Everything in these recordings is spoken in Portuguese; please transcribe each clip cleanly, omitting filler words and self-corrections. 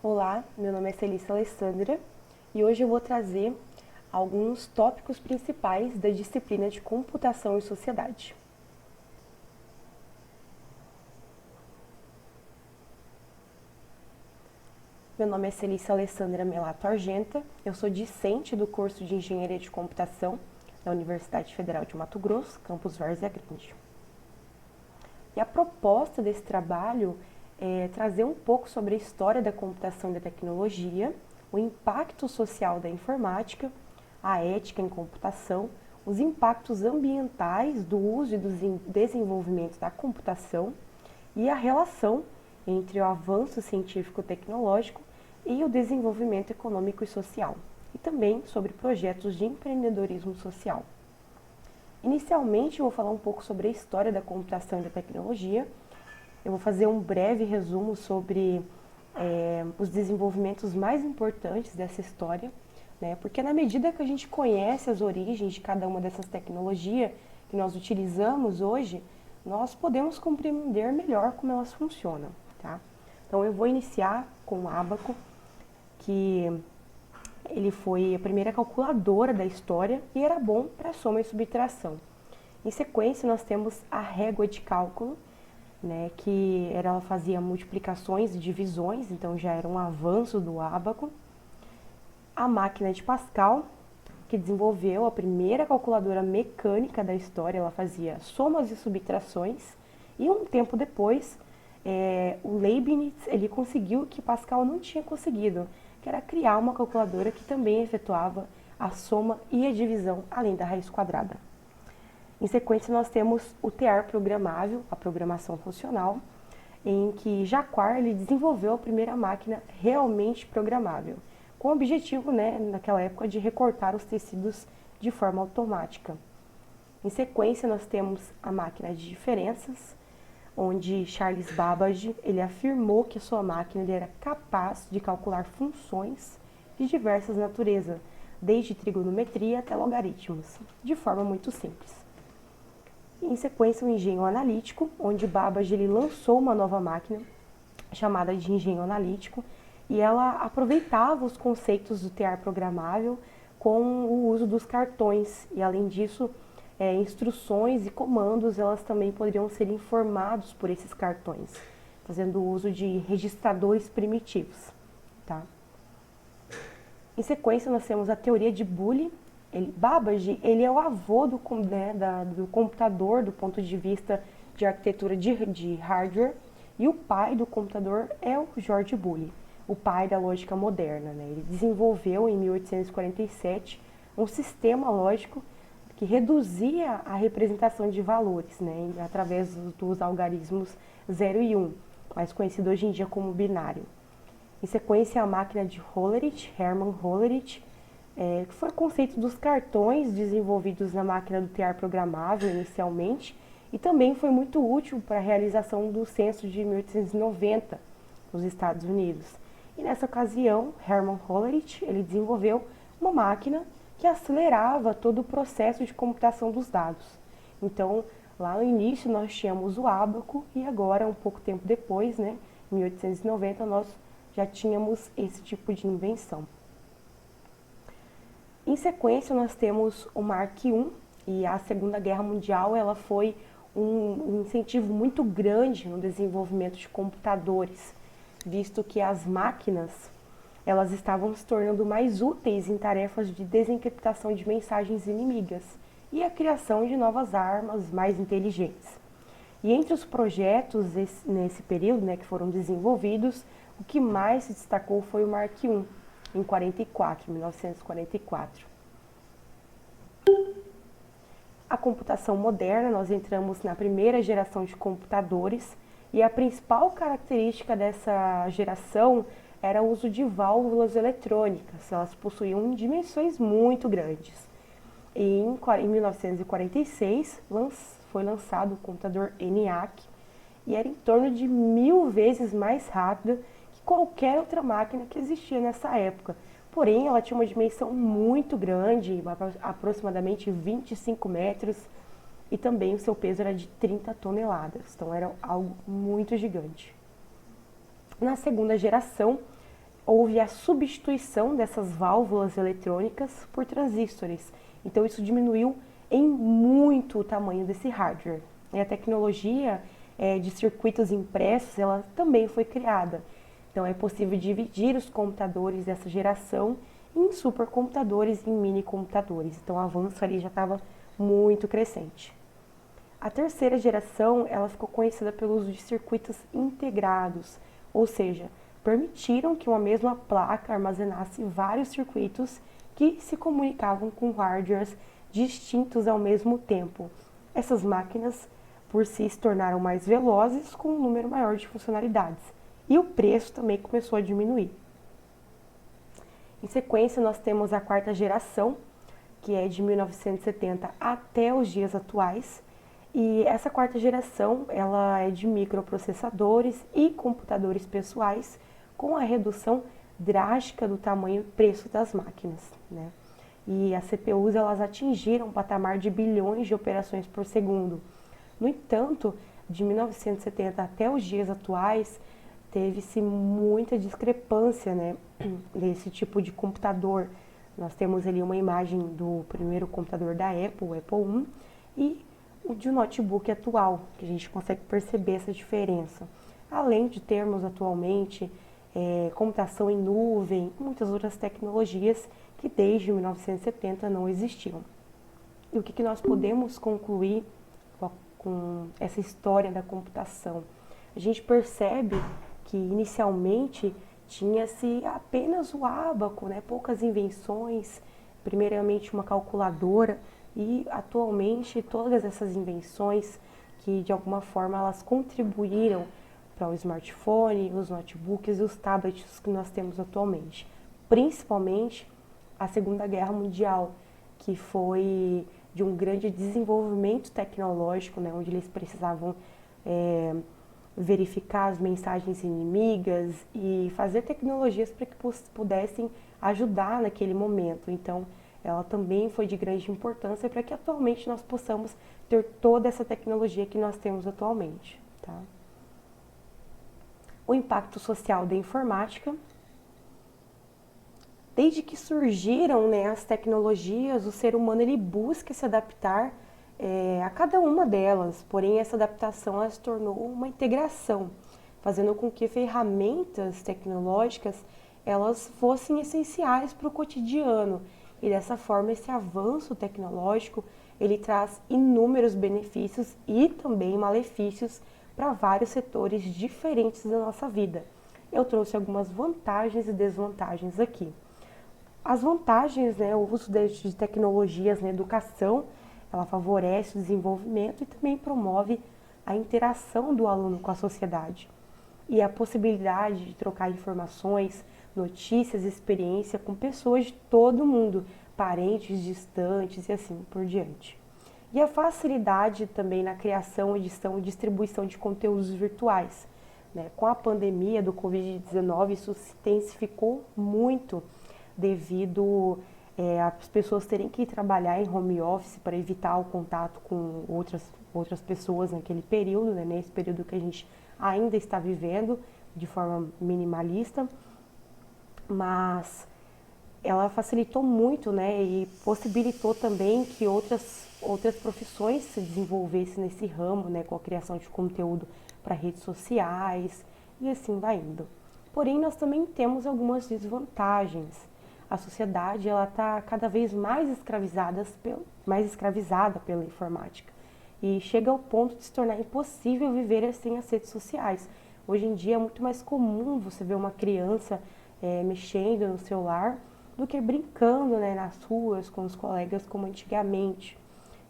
Olá, meu nome é Celissa Alessandra e hoje eu vou trazer alguns tópicos principais da disciplina de Computação e Sociedade. Meu nome é Celissa Alessandra Melato Argenta, eu sou discente do curso de Engenharia de Computação da Universidade Federal de Mato Grosso, campus Várzea Grande. E a proposta desse trabalho é trazer um pouco sobre a história da computação e da tecnologia, o impacto social da informática, a ética em computação, os impactos ambientais do uso e do desenvolvimento da computação e a relação entre o avanço científico-tecnológico e o desenvolvimento econômico e social, e também sobre projetos de empreendedorismo social. Inicialmente, eu vou falar um pouco sobre a história da computação e da tecnologia. Eu vou fazer um breve resumo sobre os desenvolvimentos mais importantes dessa história, né? Porque na medida que a gente conhece as origens de cada uma dessas tecnologias que nós utilizamos hoje, nós podemos compreender melhor como elas funcionam, tá? Então eu vou iniciar com o ábaco, que ele foi a primeira calculadora da história e era bom para soma e subtração. Em sequência, nós temos a régua de cálculo, né, que ela fazia multiplicações e divisões, então já era um avanço do ábaco. A máquina de Pascal, que desenvolveu a primeira calculadora mecânica da história, ela fazia somas e subtrações. E um tempo depois, o Leibniz ele conseguiu o que Pascal não tinha conseguido, que era criar uma calculadora que também efetuava a soma e a divisão, além da raiz quadrada. Em sequência, nós temos o TR programável, a programação funcional, em que Jacquard ele desenvolveu a primeira máquina realmente programável, com o objetivo, né, naquela época, de recortar os tecidos de forma automática. Em sequência, nós temos a máquina de diferenças, onde Charles Babbage ele afirmou que a sua máquina ele era capaz de calcular funções de diversas naturezas, desde trigonometria até logaritmos, de forma muito simples. Em sequência, o engenho analítico, onde Babbage ele lançou uma nova máquina chamada de engenho analítico, e ela aproveitava os conceitos do TR programável com o uso dos cartões, e além disso, instruções e comandos elas também poderiam ser informados por esses cartões, fazendo uso de registradores primitivos. Tá? Em sequência, nós temos a teoria de Boole. Babbage ele é o avô do computador do ponto de vista de arquitetura de hardware, e o pai do computador é o George Boole, o pai da lógica moderna. Né? Ele desenvolveu em 1847 um sistema lógico que reduzia a representação de valores, né, através dos algarismos 0 e 1, mais conhecido hoje em dia como binário. Em sequência, a máquina de Hollerith, Hermann Hollerith, que foi o conceito dos cartões desenvolvidos na máquina do TR programável inicialmente, e também foi muito útil para a realização do censo de 1890 nos Estados Unidos. E nessa ocasião, Hermann Hollerith ele desenvolveu uma máquina que acelerava todo o processo de computação dos dados. Então, lá no início nós tínhamos o ábaco e agora, um pouco tempo depois, né, em 1890, nós já tínhamos esse tipo de invenção. Em sequência, nós temos o Mark I, e a Segunda Guerra Mundial ela foi um incentivo muito grande no desenvolvimento de computadores, visto que as máquinas elas estavam se tornando mais úteis em tarefas de desencriptação de mensagens inimigas e a criação de novas armas mais inteligentes. E entre os projetos nesse período, né, que foram desenvolvidos, o que mais se destacou foi o Mark I, em 1944. A computação moderna, nós entramos na primeira geração de computadores, e a principal característica dessa geração era o uso de válvulas eletrônicas. Elas possuíam dimensões muito grandes. E em 1946 foi lançado o computador ENIAC, e era em torno de 1000 vezes mais rápida que qualquer outra máquina que existia nessa época. Porém, ela tinha uma dimensão muito grande, aproximadamente 25 metros, e também o seu peso era de 30 toneladas. Então era algo muito gigante. Na segunda geração, houve a substituição dessas válvulas eletrônicas por transistores. Então isso diminuiu em muito o tamanho desse hardware. E a tecnologia de circuitos impressos, ela também foi criada. Então é possível dividir os computadores dessa geração em supercomputadores e em mini-computadores. Então o avanço ali já estava muito crescente. A terceira geração, ela ficou conhecida pelo uso de circuitos integrados, ou seja, permitiram que uma mesma placa armazenasse vários circuitos que se comunicavam com hardwares distintos ao mesmo tempo. Essas máquinas, por si, se tornaram mais velozes com um número maior de funcionalidades. E o preço também começou a diminuir. Em sequência, nós temos a quarta geração, que é de 1970 até os dias atuais. E essa quarta geração, ela é de microprocessadores e computadores pessoais, com a redução drástica do tamanho e preço das máquinas, né? E as CPUs, elas atingiram um patamar de bilhões de operações por segundo. No entanto, de 1970 até os dias atuais, teve-se muita discrepância, né, desse tipo de computador. Nós temos ali uma imagem do primeiro computador da Apple, o Apple I, e o de um notebook atual, que a gente consegue perceber essa diferença. Além de termos atualmente computação em nuvem, muitas outras tecnologias que desde 1970 não existiam. E o que nós podemos concluir com essa história da computação? A gente percebe que inicialmente tinha-se apenas o ábaco, né? Poucas invenções, primeiramente uma calculadora, e atualmente todas essas invenções que de alguma forma elas contribuíram para o smartphone, os notebooks e os tablets que nós temos atualmente. Principalmente a Segunda Guerra Mundial, que foi de um grande desenvolvimento tecnológico, né, onde eles precisavam verificar as mensagens inimigas e fazer tecnologias para que pudessem ajudar naquele momento. Então, ela também foi de grande importância para que atualmente nós possamos ter toda essa tecnologia que nós temos atualmente, tá? O impacto social da informática. Desde que surgiram, né, as tecnologias, o ser humano ele busca se adaptar a cada uma delas, porém essa adaptação ela se tornou uma integração, fazendo com que ferramentas tecnológicas elas fossem essenciais para o cotidiano. E dessa forma esse avanço tecnológico ele traz inúmeros benefícios e também malefícios para vários setores diferentes da nossa vida. Eu trouxe algumas vantagens e desvantagens aqui. As vantagens, né, o uso de tecnologias na educação, ela favorece o desenvolvimento e também promove a interação do aluno com a sociedade. E a possibilidade de trocar informações, notícias e experiência com pessoas de todo o mundo, parentes distantes e assim por diante. E a facilidade também na criação, edição e distribuição de conteúdos virtuais, né? Com a pandemia do Covid-19, isso se intensificou muito devido às pessoas terem que trabalhar em home office para evitar o contato com outras pessoas naquele período, né? Nesse período que a gente ainda está vivendo de forma minimalista, mas ela facilitou muito, né, e possibilitou também que outras profissões se desenvolvessem nesse ramo, né, com a criação de conteúdo para redes sociais e assim vai indo. Porém, nós também temos algumas desvantagens. A sociedade ela está cada vez mais escravizada pela informática e chega ao ponto de se tornar impossível viver sem as redes sociais. Hoje em dia é muito mais comum você ver uma criança mexendo no celular do que brincando, né, nas ruas com os colegas como antigamente.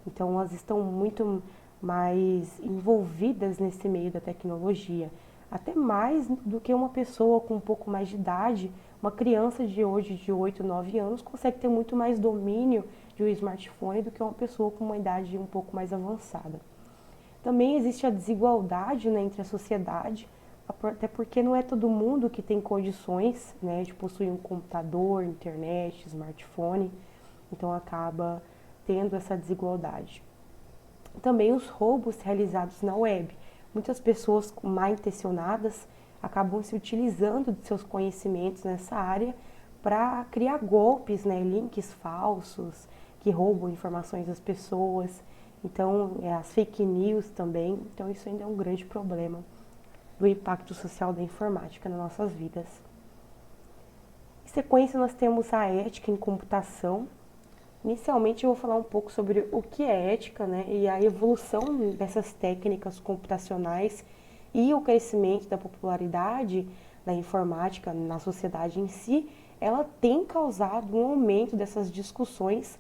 Então elas estão muito mais envolvidas nesse meio da tecnologia, até mais do que uma pessoa com um pouco mais de idade. Uma criança de hoje de 8, 9 anos consegue ter muito mais domínio de um smartphone do que uma pessoa com uma idade um pouco mais avançada. Também existe a desigualdade, né, entre a sociedade, até porque não é todo mundo que tem condições, né, de possuir um computador, internet, smartphone, então acaba tendo essa desigualdade. Também os roubos realizados na web. Muitas pessoas mal intencionadas acabam se utilizando de seus conhecimentos nessa área para criar golpes, né, links falsos que roubam informações das pessoas. Então, as fake news também. Então, isso ainda é um grande problema do impacto social da informática nas nossas vidas. Em sequência, nós temos a ética em computação. Inicialmente, eu vou falar um pouco sobre o que é ética, né, e a evolução dessas técnicas computacionais e o crescimento da popularidade da informática na sociedade em si, ela tem causado um aumento dessas discussões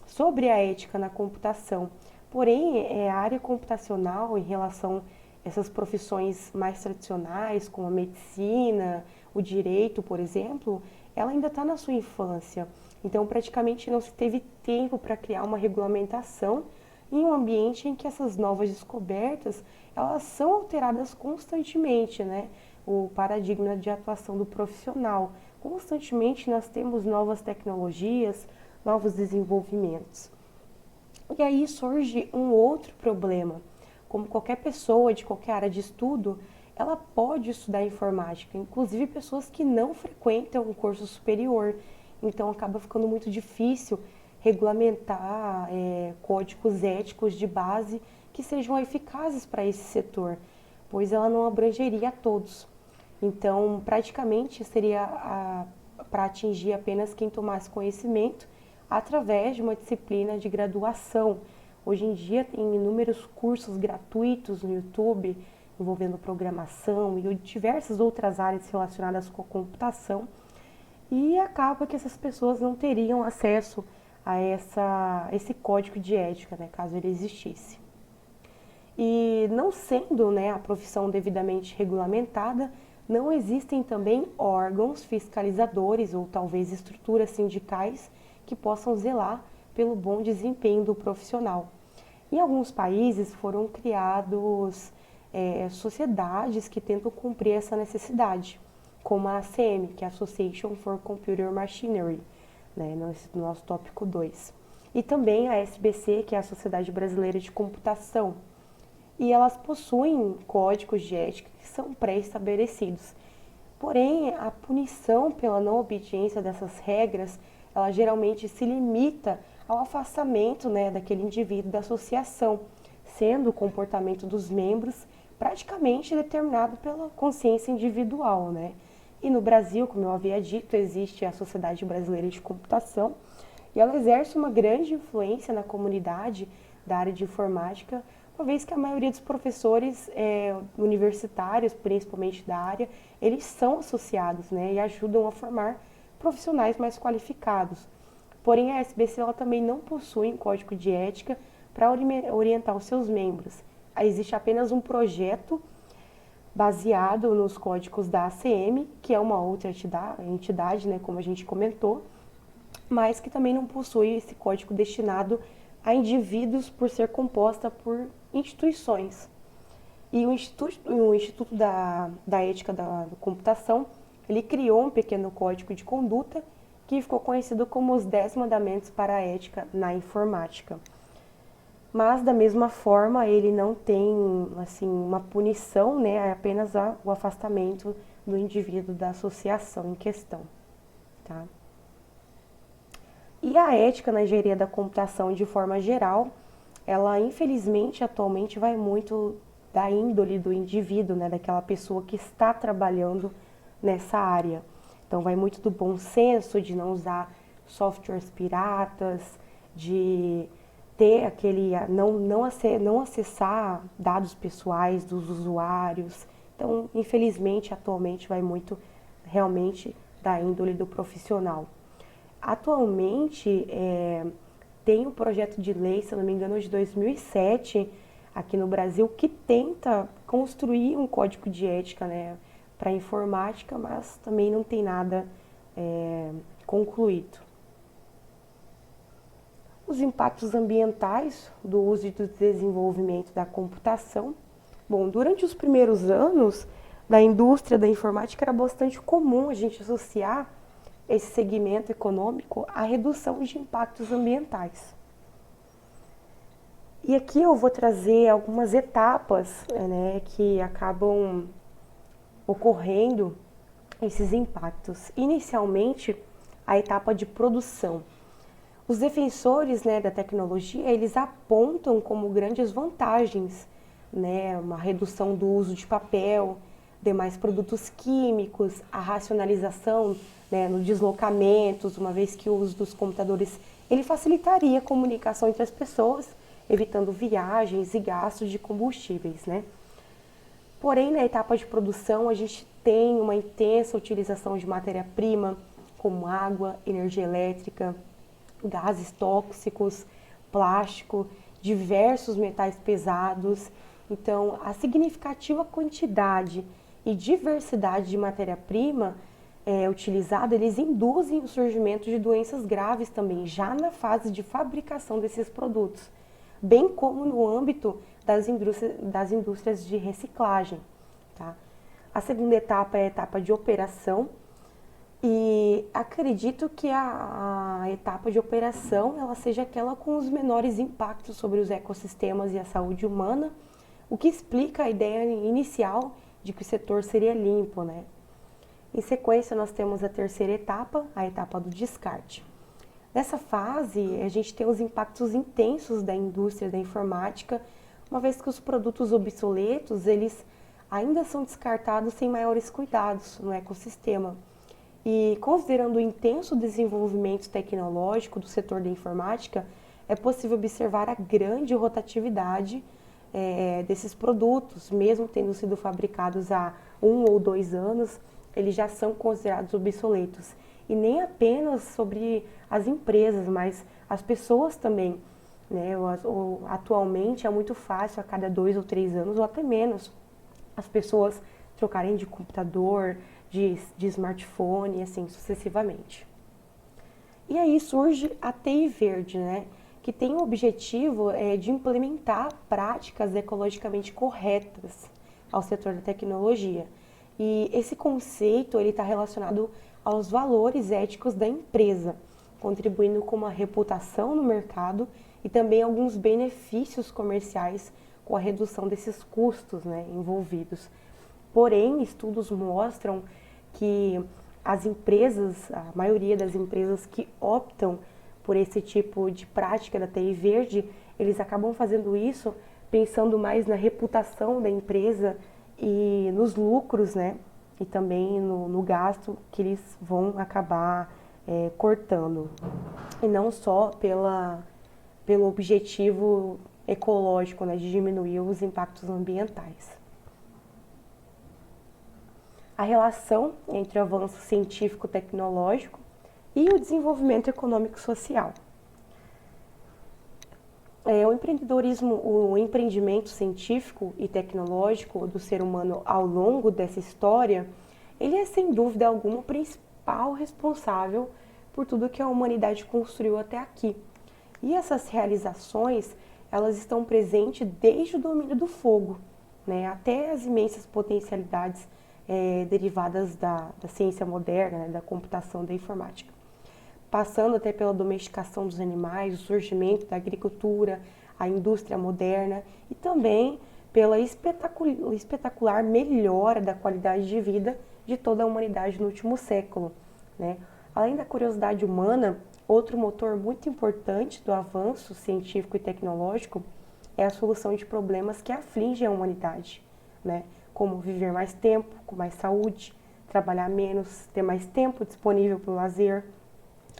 sobre a ética na computação. Porém, a área computacional em relação a essas profissões mais tradicionais, como a medicina, o direito, por exemplo, ela ainda está na sua infância. Então, praticamente não se teve tempo para criar uma regulamentação em um ambiente em que essas novas descobertas, elas são alteradas constantemente, né? O paradigma de atuação do profissional. Constantemente nós temos novas tecnologias, novos desenvolvimentos. E aí surge um outro problema. Como qualquer pessoa de qualquer área de estudo, ela pode estudar informática, inclusive pessoas que não frequentam um curso superior. Então acaba ficando muito difícil regulamentar códigos éticos de base que sejam eficazes para esse setor, pois ela não abrangeria a todos. Então, praticamente seria para atingir apenas quem tomasse conhecimento através de uma disciplina de graduação. Hoje em dia tem inúmeros cursos gratuitos no YouTube envolvendo programação e diversas outras áreas relacionadas com a computação, e acaba que essas pessoas não teriam acesso a esse código de ética, né, caso ele existisse. E não sendo, né, a profissão devidamente regulamentada, não existem também órgãos fiscalizadores ou talvez estruturas sindicais que possam zelar pelo bom desempenho do profissional. Em alguns países foram criados sociedades que tentam cumprir essa necessidade, como a ACM, que é a Association for Computer Machinery, né, no nosso tópico 2. E também a SBC, que é a Sociedade Brasileira de Computação. E elas possuem códigos de ética que são pré-estabelecidos. Porém, a punição pela não obediência dessas regras, ela geralmente se limita ao afastamento, né, daquele indivíduo da associação, sendo o comportamento dos membros praticamente determinado pela consciência individual, né? E no Brasil, como eu havia dito, existe a Sociedade Brasileira de Computação e ela exerce uma grande influência na comunidade da área de informática, uma vez que a maioria dos professores universitários, principalmente da área, eles são associados, né, e ajudam a formar profissionais mais qualificados. Porém, a SBC ela também não possui um código de ética para orientar os seus membros. Existe apenas um projeto baseado nos códigos da ACM, que é uma outra entidade, né, como a gente comentou, mas que também não possui esse código destinado a indivíduos por ser composta por instituições. E o Instituto da Ética da Computação, ele criou um pequeno código de conduta que ficou conhecido como os 10 Mandamentos para a Ética na Informática. Mas, da mesma forma, ele não tem assim, uma punição, né, é apenas o afastamento do indivíduo da associação em questão. Tá? E a ética na engenharia da computação, de forma geral, ela, infelizmente, atualmente vai muito da índole do indivíduo, né, daquela pessoa que está trabalhando nessa área. Então, vai muito do bom senso, de não usar softwares piratas, de ter não acessar dados pessoais dos usuários. Então, infelizmente, atualmente vai muito realmente da índole do profissional. Atualmente, tem um projeto de lei, se não me engano, de 2007, aqui no Brasil, que tenta construir um código de ética, né, para a informática, mas também não tem nada concluído. Os impactos ambientais do uso e do desenvolvimento da computação. Bom, durante os primeiros anos da indústria da informática era bastante comum a gente associar esse segmento econômico à redução de impactos ambientais. E aqui eu vou trazer algumas etapas, né, que acabam ocorrendo esses impactos. Inicialmente, a etapa de produção. Os defensores, né, da tecnologia, eles apontam como grandes vantagens, né, uma redução do uso de papel, demais produtos químicos, a racionalização, né, no deslocamentos, uma vez que o uso dos computadores ele facilitaria a comunicação entre as pessoas, evitando viagens e gastos de combustíveis, né? Porém, na etapa de produção, a gente tem uma intensa utilização de matéria-prima, como água, energia elétrica, gases tóxicos, plástico, diversos metais pesados. Então, a significativa quantidade e diversidade de matéria-prima utilizada, eles induzem o surgimento de doenças graves também, já na fase de fabricação desses produtos, bem como no âmbito das indústrias de reciclagem. Tá? A segunda etapa é a etapa de operação, e acredito que a etapa de operação ela seja aquela com os menores impactos sobre os ecossistemas e a saúde humana, o que explica a ideia inicial de que o setor seria limpo, né? Em sequência, nós temos a terceira etapa, a etapa do descarte. Nessa fase, a gente tem os impactos intensos da indústria da informática, uma vez que os produtos obsoletos, eles ainda são descartados sem maiores cuidados no ecossistema. E considerando o intenso desenvolvimento tecnológico do setor da informática, é possível observar a grande rotatividade desses produtos, mesmo tendo sido fabricados há 1 ou 2 anos, eles já são considerados obsoletos. E nem apenas sobre as empresas, mas as pessoas também. Né? Atualmente é muito fácil, a cada 2 ou 3 anos, ou até menos, as pessoas trocarem de computador, de smartphone, e assim sucessivamente. E aí surge a TI Verde, né? Que tem o objetivo de implementar práticas ecologicamente corretas ao setor da tecnologia. E esse conceito está relacionado aos valores éticos da empresa, contribuindo com uma reputação no mercado e também alguns benefícios comerciais com a redução desses custos, né, envolvidos. Porém, estudos mostram que as empresas, a maioria das empresas que optam por esse tipo de prática da TI verde, eles acabam fazendo isso pensando mais na reputação da empresa e nos lucros, né? E também no gasto que eles vão acabar cortando. E não só pelo objetivo ecológico, né? De diminuir os impactos ambientais. A relação entre o avanço científico-tecnológico e o desenvolvimento econômico-social. O empreendimento científico e tecnológico do ser humano ao longo dessa história, ele é sem dúvida alguma o principal responsável por tudo que a humanidade construiu até aqui. E essas realizações, elas estão presentes desde o domínio do fogo, né, até as imensas potencialidades derivadas da ciência moderna, né, da computação, da informática. Passando até pela domesticação dos animais, o surgimento da agricultura, a indústria moderna e também pela espetacular melhora da qualidade de vida de toda a humanidade no último século, né? Além da curiosidade humana, outro motor muito importante do avanço científico e tecnológico é a solução de problemas que afligem a humanidade, né? Como viver mais tempo, com mais saúde, trabalhar menos, ter mais tempo disponível para o lazer,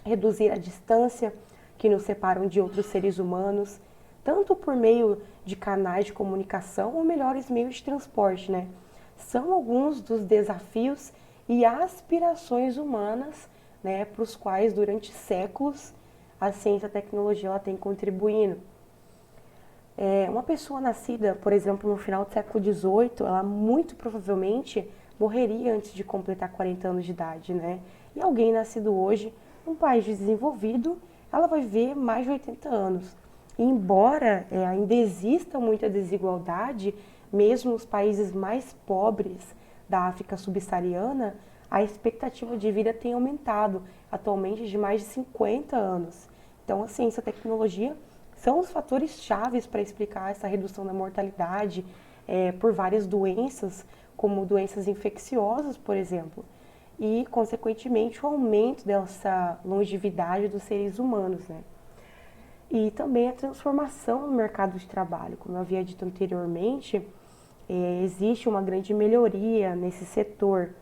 reduzir a distância que nos separam de outros seres humanos, tanto por meio de canais de comunicação ou melhores meios de transporte, né? São alguns dos desafios e aspirações humanas, né, para os quais durante séculos a ciência e a tecnologia ela tem contribuindo. Uma pessoa nascida, por exemplo, no final do século XVIII, ela muito provavelmente morreria antes de completar 40 anos de idade, né? E alguém nascido hoje, num país desenvolvido, ela vai viver mais de 80 anos. E embora ainda exista muita desigualdade, mesmo nos países mais pobres da África subsaariana, a expectativa de vida tem aumentado, atualmente de mais de 50 anos. Então, a ciência e a tecnologia são os fatores chaves para explicar essa redução da mortalidade por várias doenças, como doenças infecciosas, por exemplo, e, consequentemente, o aumento dessa longevidade dos seres humanos, né? E também a transformação no mercado de trabalho. Como eu havia dito anteriormente, existe uma grande melhoria nesse setor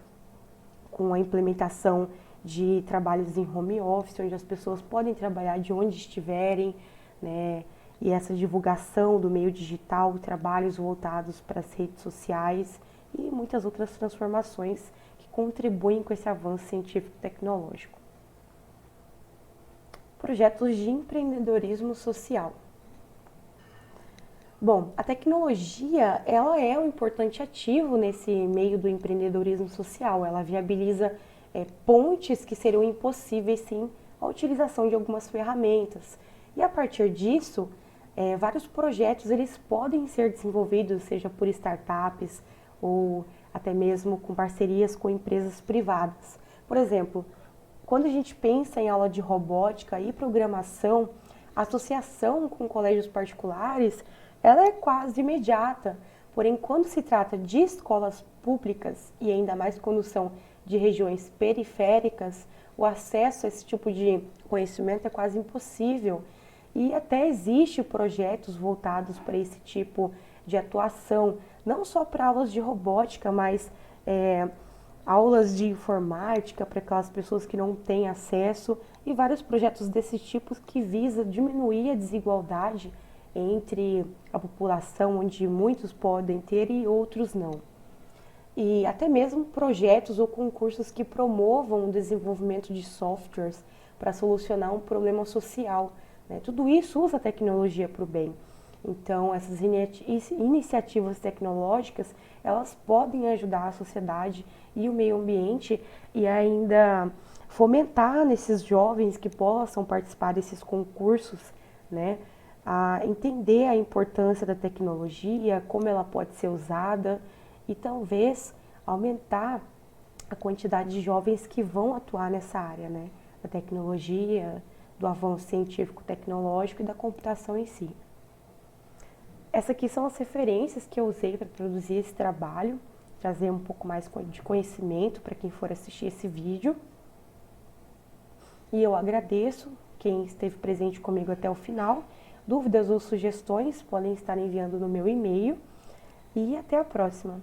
com a implementação de trabalhos em home office, onde as pessoas podem trabalhar de onde estiverem, né? E essa divulgação do meio digital, trabalhos voltados para as redes sociais e muitas outras transformações que contribuem com esse avanço científico e tecnológico. Projetos de empreendedorismo social. Bom, a tecnologia, ela é um importante ativo nesse meio do empreendedorismo social. Ela viabiliza pontes que seriam impossíveis sem a utilização de algumas ferramentas. E a partir disso, vários projetos eles podem ser desenvolvidos, seja por startups ou até mesmo com parcerias com empresas privadas. Por exemplo, quando a gente pensa em aula de robótica e programação, a associação com colégios particulares ela é quase imediata, porém quando se trata de escolas públicas e ainda mais quando são de regiões periféricas, o acesso a esse tipo de conhecimento é quase impossível e até existe projetos voltados para esse tipo de atuação, não só para aulas de robótica, mas aulas de informática para aquelas pessoas que não têm acesso e vários projetos desse tipo que visam diminuir a desigualdade entre a população, onde muitos podem ter e outros não. E até mesmo projetos ou concursos que promovam o desenvolvimento de softwares para solucionar um problema social, né? Tudo isso usa a tecnologia para o bem. Então, essas iniciativas tecnológicas, elas podem ajudar a sociedade e o meio ambiente e ainda fomentar nesses jovens que possam participar desses concursos, né? A entender a importância da tecnologia, como ela pode ser usada e talvez aumentar a quantidade de jovens que vão atuar nessa área, né? Da tecnologia, do avanço científico-tecnológico e da computação em si. Essas aqui são as referências que eu usei para produzir esse trabalho, trazer um pouco mais de conhecimento para quem for assistir esse vídeo. E eu agradeço quem esteve presente comigo até o final. Dúvidas ou sugestões podem estar enviando no meu e-mail. E até a próxima!